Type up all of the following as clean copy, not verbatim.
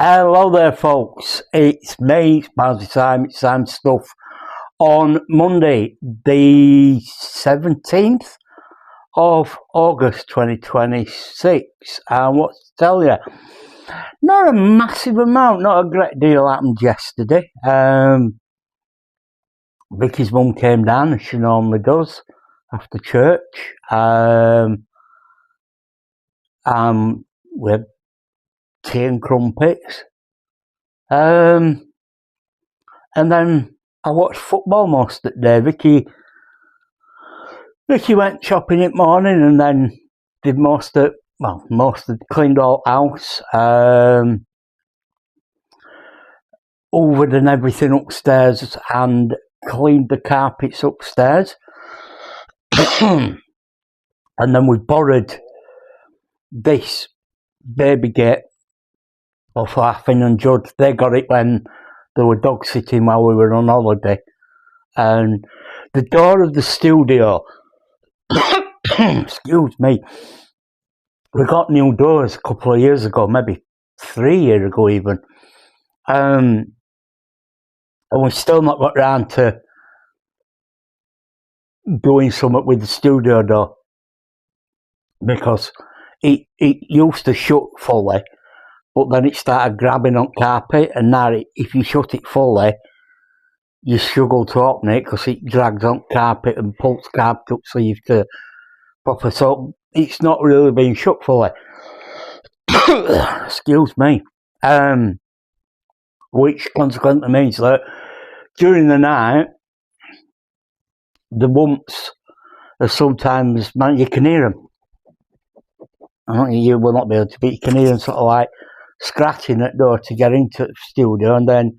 Hello there, folks. It's me, it's Bazzy Time, it's Sam Stuff. On Monday, the 17th of August 2026. And what to tell you, not a massive amount, not a great deal happened yesterday. Vicky's mum came down, as she normally does, after church. We had tea and crumpets. And then I watched football most of the day. Vicky went shopping in the morning and then did cleaned all house, hoovered and everything upstairs and cleaned the carpets upstairs. And then we borrowed this baby gate off Laughing and Judge. They got it when they were dog sitting while we were on holiday. And the door of the studio, excuse me, we got new doors a couple of years ago, maybe 3 years ago even. And we've still not got round to doing something with the studio door, because it used to shut fully, but then it started grabbing on carpet, and now if you shut it fully, you struggle to open it because it drags on carpet and pulls carpet up, so you have to proper. So it's not really being shut fully. Excuse me. Which consequently means that during the night, the bumps are sometimes, man, you can hear them. You will not be able to, but you can hear them sort of like scratching at the door to get into the studio, and then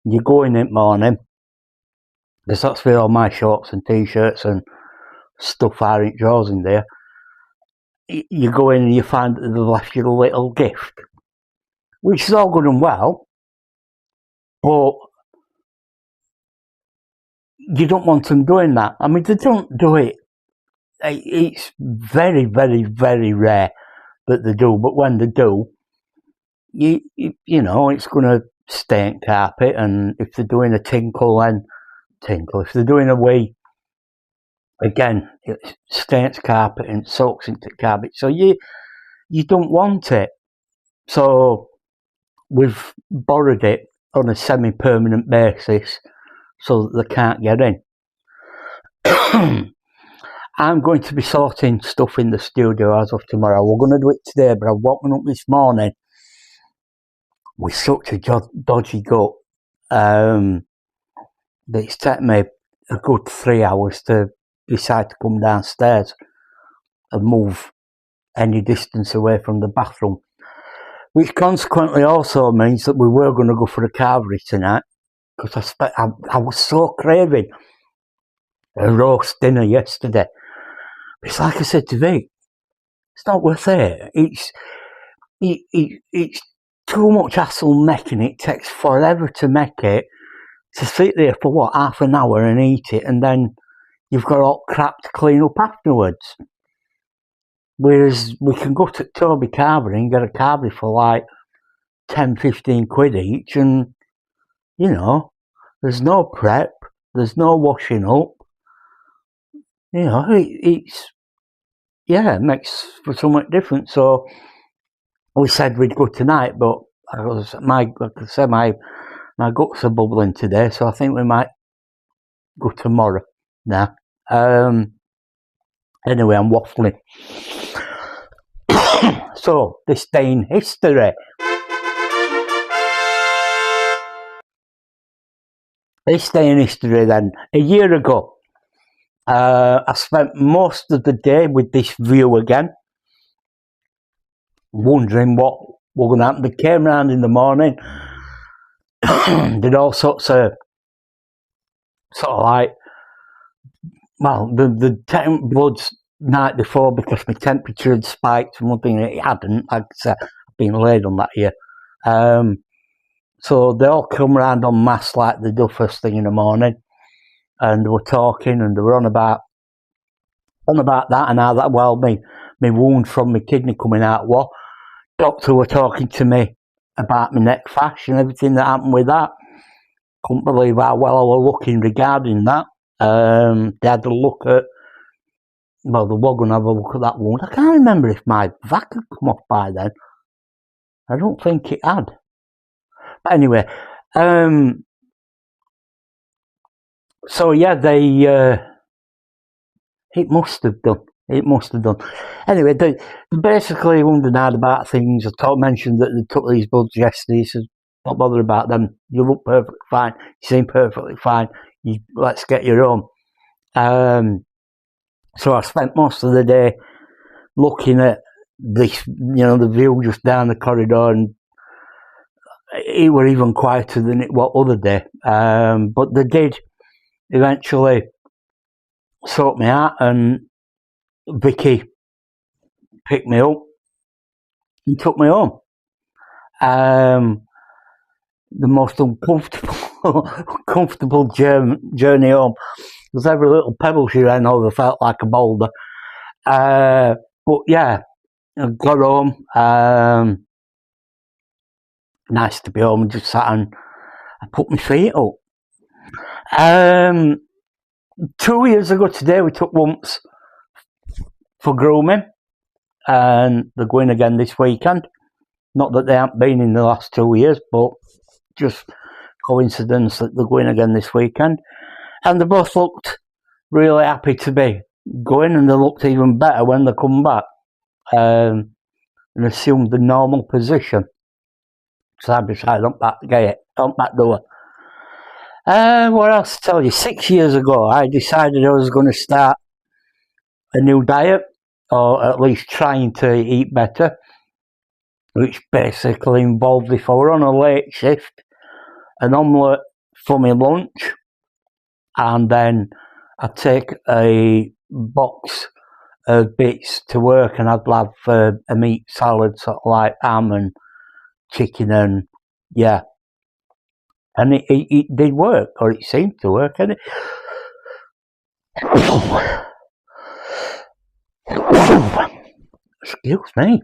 you go in the morning, because that's where all my shorts and t-shirts and stuff are in drawers in there. You go in and you find that they've left you a little gift, which is all good and well, but you don't want them doing that. I mean, they don't do it. It's very, very, very rare that they do, but when they do, you know, it's going to stain carpet, and if they're doing a tinkle, then tinkle. If they're doing a wee, again, it stains carpet and soaks into carpet, so you don't want it. So we've borrowed it on a semi-permanent basis so that they can't get in. I'm going to be sorting stuff in the studio as of tomorrow. We're going to do it today, but I've woken up this morning with such a dodgy gut that it's taken me a good 3 hours to decide to come downstairs and move any distance away from the bathroom, which consequently also means that we were going to go for a carvery tonight, because I was so craving a roast dinner yesterday. It's like I said to Vic, it's not worth it. It's too much hassle making it. It takes forever to make it, to sit there for half an hour and eat it, and then you've got all crap to clean up afterwards. Whereas we can go to Toby Carvery and get a carvery for like 10-15 quid each, and you know, there's no prep, there's no washing up. You know, it makes for something different. So we said we'd go tonight, but like I said, my guts are bubbling today, so I think we might go tomorrow now. Anyway, I'm waffling. So, this day in history. This day in history then, a year ago, I spent most of the day with this view again, wondering what was going to happen. They came round in the morning, did all sorts of like, well, the bloods night before, because my temperature had spiked, and one thing it hadn't, like I said, I've been laid on that year. So they all come round en masse like they do first thing in the morning, and they were talking, and they were on about that, and how that, well, my wound from my kidney coming out, what doctor were talking to me about my neck fash and everything that happened with that. Couldn't believe how well I was looking regarding that. They had a look at, well, they were going to have a look at that wound. I can't remember if my vac had come off by then. I don't think it had. But anyway, so yeah, it must have done. It must have done. Anyway, they basically wondered about things. I mentioned that they took these bloods yesterday. He says, don't bother about them. You look perfectly fine. You seem perfectly fine. Let's get you home. So I spent most of the day looking at this, the view just down the corridor, and it were even quieter than it was other day. But they did eventually sort me out, and Vicky picked me up and took me home. The most uncomfortable journey home, because every little pebble she ran over felt like a boulder. But yeah, I got home. Nice to be home and just sat and I put my feet up. 2 years ago today, we took Wumps for grooming, and they're going again this weekend. Not that they haven't been in the last 2 years, but just coincidence that they're going again this weekend. And they both looked really happy to be going, and they looked even better when they come back and assumed the normal position. Side by side, on back door. What else to tell you? 6 years ago, I decided I was going to start a new diet, or at least trying to eat better, which basically involved, if I were on a late shift, an omelette for my lunch, and then I'd take a box of bits to work, and I'd have a meat salad, sort of like ham and chicken, and yeah. And it did work, or it seemed to work, and excuse me,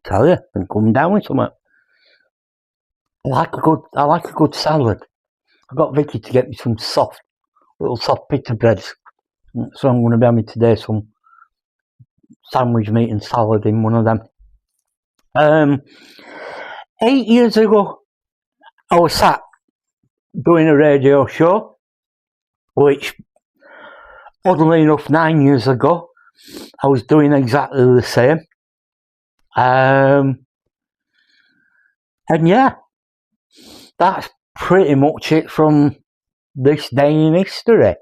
tell you, been coming down with something. I like a good salad. I got Vicky to get me some little soft pita breads, so I'm going to be having today some sandwich meat and salad in one of them. 8 years ago, I was sat doing a radio show, which, oddly enough, 9 years ago, I was doing exactly the same. And yeah, that's pretty much it from this day in history.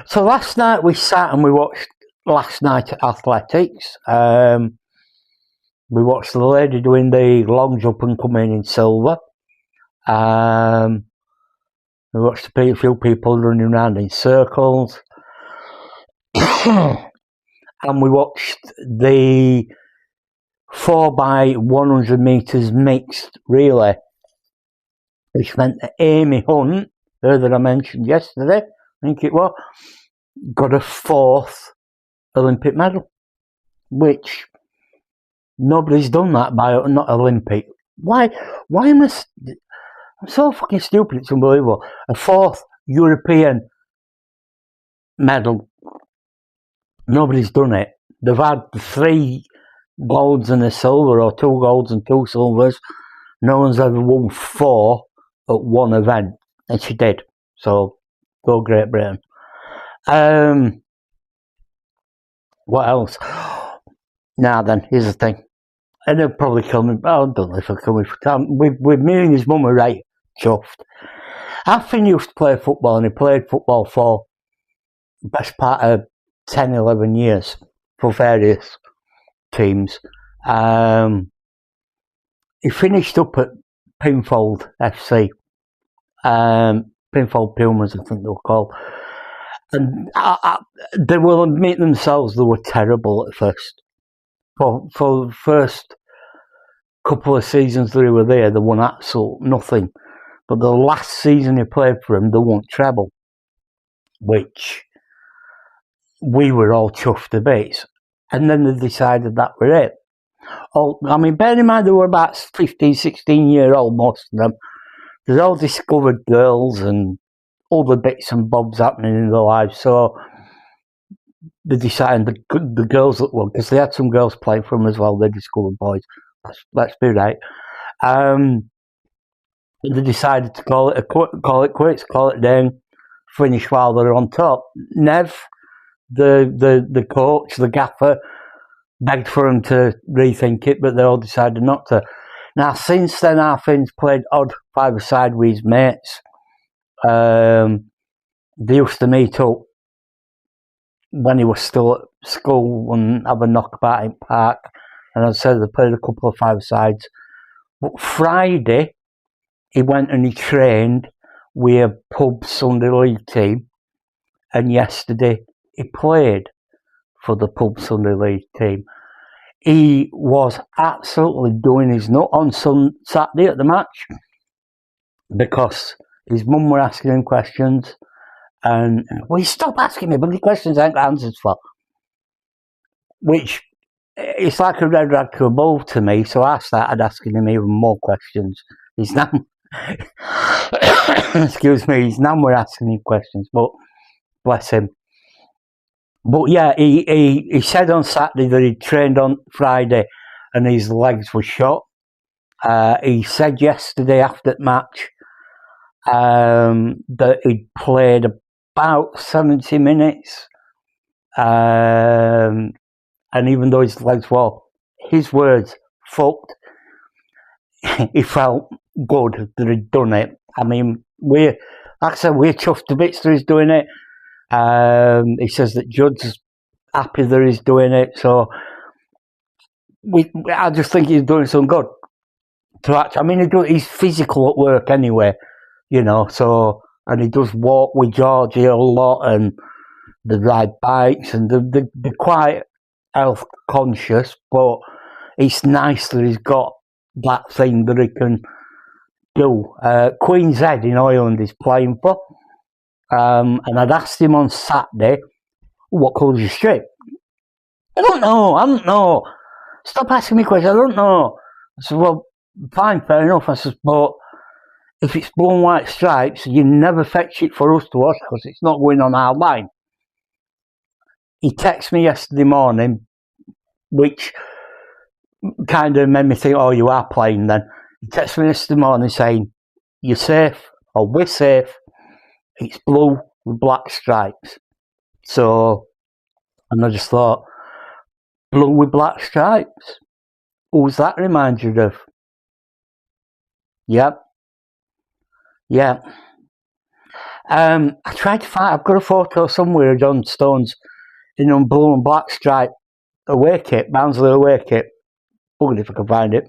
So last night we sat and we watched last night athletics. We watched the lady doing the long jump and coming in silver. We watched a few people running around in circles. And we watched the 4x100 metres mixed relay, which meant that Amy Hunt, her that I mentioned yesterday, I think it was, got a 4th Olympic medal, which nobody's done that by not Olympic. Why am I'm so fucking stupid, it's unbelievable. A 4th European medal. Nobody's done it. They've had 3 golds and a silver, or 2 golds and 2 silvers. No one's ever won 4 at one event, and she did. So, go Great Britain. What else? Now then, here's the thing. And they'll probably kill me. I don't know if they'll kill me for time. With me and his mum are right chuffed. Affin used to play football, and he played football for the best part of 10, 11 years for various teams. He finished up at Pinfold FC. Pinfold Pumas, I think they were called. And they will admit themselves they were terrible at first. For the first couple of seasons that they were there, they won absolutely nothing. But the last season he played for them, they won treble, which we were all chuffed to bits. And then they decided that were it. Oh, I mean, bear in mind they were about 15, 16-year-old, most of them. They're all discovered girls and other bits and bobs happening in their lives. So they decided the girls that won, because they had some girls playing for them as well. They discovered boys. Let's be right. They decided to call it quits, call it down, finish while they're on top. Nev, the coach, the gaffer, begged for them to rethink it, but they all decided not to. Now, since then, our Finn's played odd five-a-side with his mates. They used to meet up when he was still at school and have a knockabout in park. And as I said, they played a couple of five-a-sides. But Friday, he went and he trained with a pub Sunday league team. And yesterday, he played for the pub Sunday league team. He was absolutely doing his nut on Saturday at the match, because his mum were asking him questions, and well, you stop asking me bloody questions I ain't got answers for. Which, it's like a red rag to a bull to me, so I started asking him even more questions. His nan, excuse me, his nan were asking him questions, but bless him. But yeah, he said on Saturday that he trained on Friday and his legs were shot. He said yesterday after the match that he'd played about 70 minutes. And even though his legs were, his words, fucked, he felt good that he'd done it. I mean, like I said, we're chuffed to bits that he's doing it. He says that Judd's happy that he's doing it, so I just think he's doing some good. I mean, he's physical at work anyway, you know. So, and he does walk with Georgie a lot, and they ride bikes, and they're quite health conscious. But it's nice that he's got that thing that he can do. Queen's Head in Ireland he's playing for. And I'd asked him on Saturday, what colour's your strip? I don't know. Stop asking me questions, I don't know. I said, well, fine, fair enough. I said, but if it's blue and white stripes, you never fetch it for us to watch because it's not going on our line. He texted me yesterday morning, which kind of made me think, oh, you are playing then. He texted me yesterday morning saying, you're safe, or we're safe. It's blue with black stripes. So, and I just thought, blue with black stripes? Who's that remind you of? Yep. Yeah. I tried to find, I've got a photo somewhere of John Stones in a blue and black stripe away kit, Barnsley away kit. Buggered if I can find it.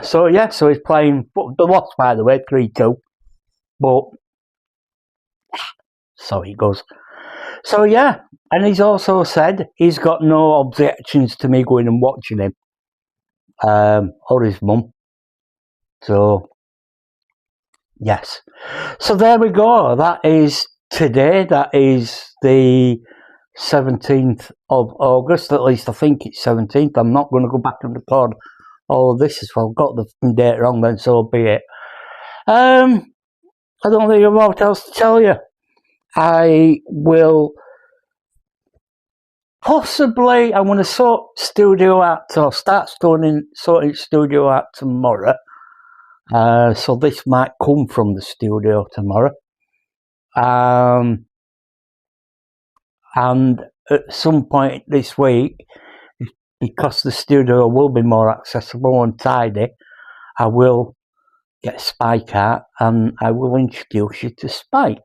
So, yeah, so he's playing, the loss, by the way, 3-2. But, so he goes. So, yeah, and he's also said he's got no objections to me going and watching him, or his mum. So, yes. So, there we go. That is today. That is the 17th of August. At least I think it's 17th. I'm not going to go back and record all of this as well. I've got the date wrong then, so be it. I don't think I've what else to tell you. I will possibly, I'm going to sort studio out, or start sorting studio out tomorrow. So this might come from the studio tomorrow. And at some point this week, because the studio will be more accessible and tidy, I will get Spike out and I will introduce you to Spike.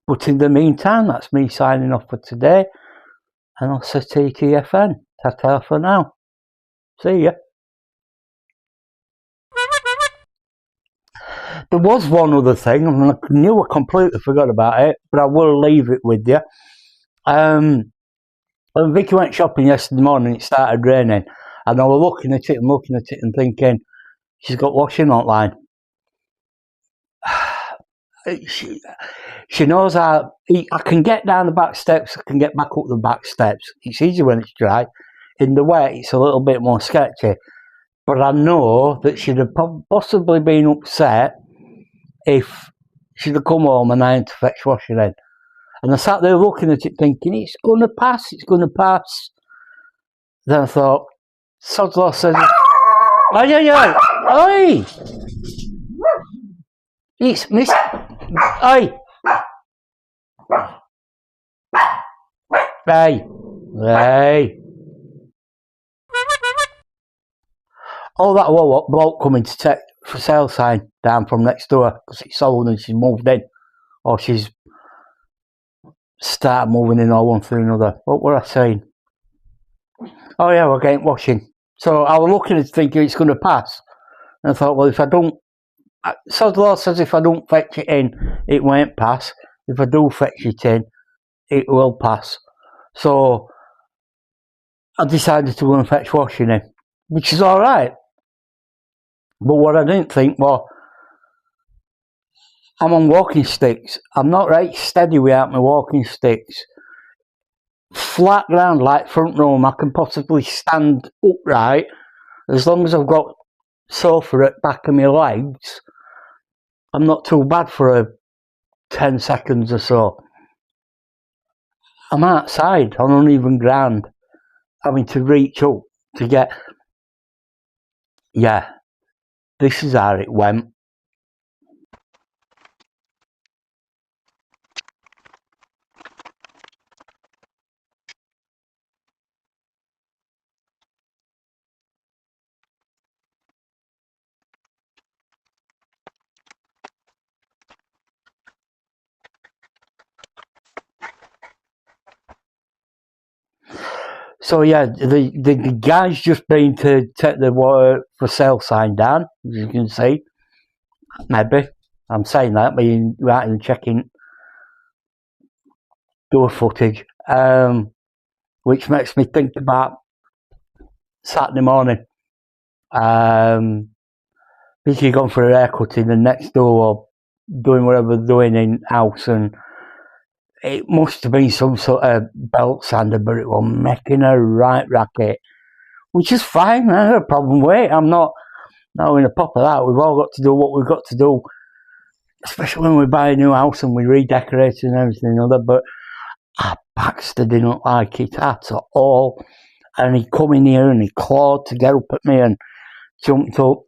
But in the meantime, that's me signing off for today. And I'll say TTFN. Ta-ta for now. See ya. There was one other thing, and I knew I completely forgot about it, but I will leave it with you. When Vicky went shopping yesterday morning, it started raining, and I was looking at it and thinking, she's got washing online. She knows I can get down the back steps, I can get back up the back steps. It's easy when it's dry. In the wet, it's a little bit more sketchy. But I know that she'd have possibly been upset if she'd have come home and I had to fetch washing in. And I sat there looking at it thinking, it's going to pass, it's going to pass. Then I thought, sod's law says, oi! It's Miss... Oi! Hey! Hey! Oh, that bloke coming to take for sale sign down from next door because it's sold and she's moved in. Or she's started moving in or one through another. What were I saying? Oh yeah, we're getting washing. So I was looking at it thinking it's going to pass. And I thought, well, if I don't... Sod's law says if I don't fetch it in, it won't pass. If I do fetch it in, it will pass. So I decided to go and fetch washing in, which is alright. But what I didn't think was, I'm on walking sticks. I'm not right steady without my walking sticks. Flat ground like front room, I can possibly stand upright as long as I've got sofa at back of my legs. I'm not too bad for 10 seconds or so. I'm outside on uneven ground, having to reach up to get... Yeah, this is how it went. So yeah, the guy's just been to take the water for sale sign down, as you can see. Maybe. I'm saying that, being right and checking door footage. Which makes me think about Saturday morning. Basically gone for a haircut in the next door or doing whatever they're doing in house, and it must have been some sort of belt sander, but it was making a right racket, which is fine. I have a problem with it. I'm not in a pop of that. We've all got to do what we've got to do, especially when we buy a new house and we redecorate and everything and other. But Baxter didn't like it at all, and he come in here and he clawed to get up at me and jumped up,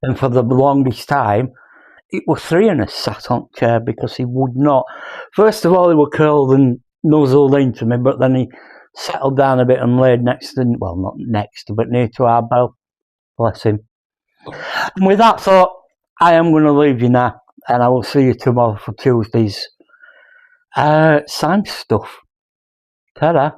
and for the longest time it was three of us sat on the chair because he would not. First of all, he was curled and nuzzled into me, but then he settled down a bit and laid next to, well, not next to, but near to our bell. Bless him. And with that thought, I am going to leave you now, and I will see you tomorrow for Tuesday's science stuff. Ta-da.